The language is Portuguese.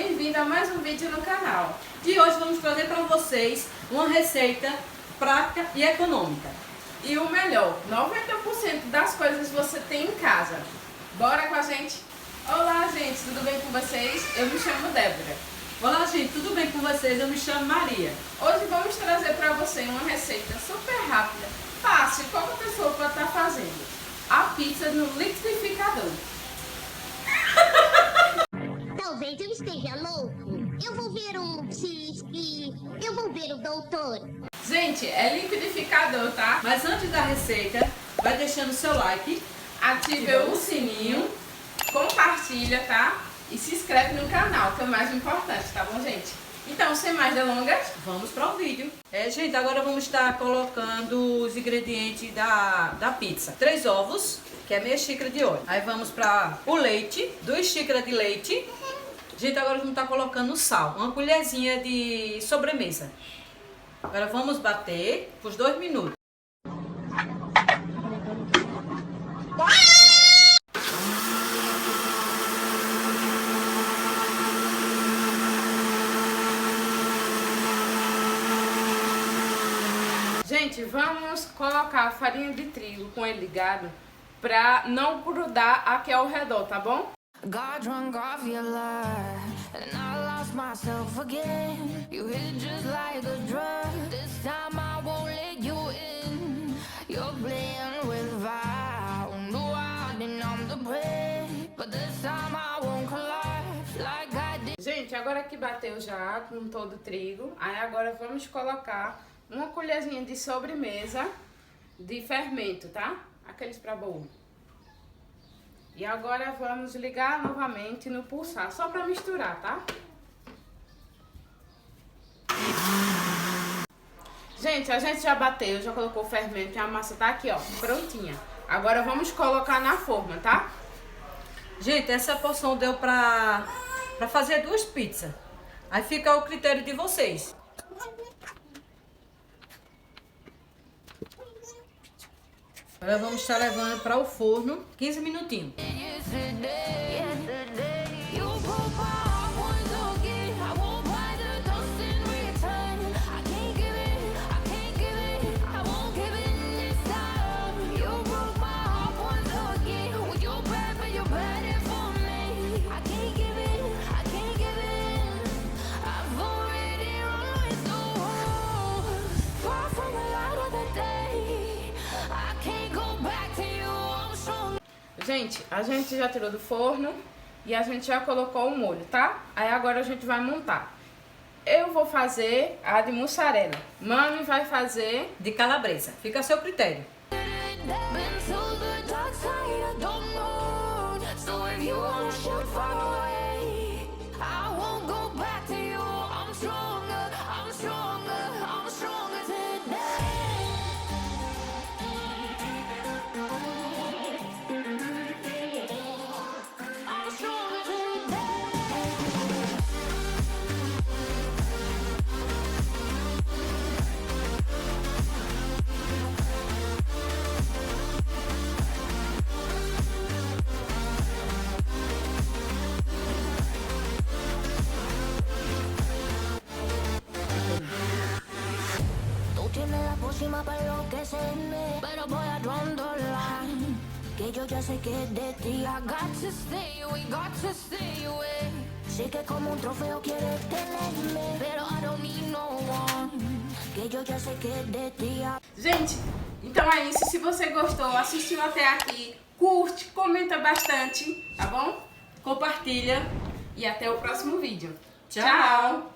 bem-vindo a mais um vídeo no canal. E hoje vamos trazer para vocês uma receita prática e econômica. E o melhor, 90% das coisas você tem em casa. Bora com a gente? Olá, gente, tudo bem com vocês? Eu me chamo Débora. Olá, gente, tudo bem com vocês? Eu me chamo Maria. Hoje vamos trazer para você uma receita super rápida, fácil, qualquer pessoa pode estar fazendo. A pizza no liquidificador. Talvez eu esteja louco. Eu vou ver um e eu vou ver o doutor. Gente, é liquidificador, tá? Mas antes da receita, vai deixando seu like, Ative o sininho, compartilha, tá? E se inscreve no canal, que é o mais importante, tá bom, gente? Então, sem mais delongas, vamos para o vídeo. Gente, agora vamos estar colocando os ingredientes da pizza. 3 ovos, que é meia xícara de óleo. Aí vamos para o leite, 2 xícaras de leite. Gente, agora vamos estar colocando sal, uma colherzinha de sobremesa. Agora vamos bater por 2 minutos. gente, vamos colocar a farinha de trigo com ele ligado pra não grudar aqui ao redor, tá bom? Got drunk off your lie, and I lost myself again. You hit just like a drug. This time I won't let you in. You're playing with fire. No, I didn't on the break, but this time I won't collapse like I did. Gente, agora que bateu já com todo o trigo, aí agora vamos colocar uma colherzinha de sobremesa de fermento, tá? Aqueles pra bolo. E agora vamos ligar novamente no pulsar, só pra misturar, tá? Gente, a gente já bateu, já colocou o fermento e a massa tá aqui, ó, prontinha. Agora vamos colocar na forma, tá? Gente, essa porção deu pra fazer 2 pizzas. Aí fica ao critério de vocês. Agora vamos estar levando para o forno 15 minutinhos. Yesterday, you broke my heart once again. I won't buy the dust in return. I can't give it, I won't give in this time. You broke my heart once again. With your bad, but you're bad it for me. I can't give in. I've already run with the wolves. Far from the light of the day. I can't go back to you, I'm strong. Gente, a gente já tirou do forno e a gente já colocou o molho, tá? Aí agora a gente vai montar. Eu vou fazer a de mussarela. Mami vai fazer De calabresa. Fica a seu critério. Been to the dark side, I don't know. So if you wanna shoot far away, I won't go back to you. I'm stronger, I'm stronger, I'm stronger today. I'm stronger today. Tú tienes la pócima para enloquecerme, pero voy a draw the line. Que yo ya sé que es de ti. I got to stay away, got to stay away. Sé que como un trofeo quieres tenerme, pero I don't need no one. Que yo ya sé que es de ti. Gente, então é isso. Se você gostou, assistiu até aqui, curte, comenta bastante, tá bom? Compartilha e até o próximo vídeo. Tchau. Tchau.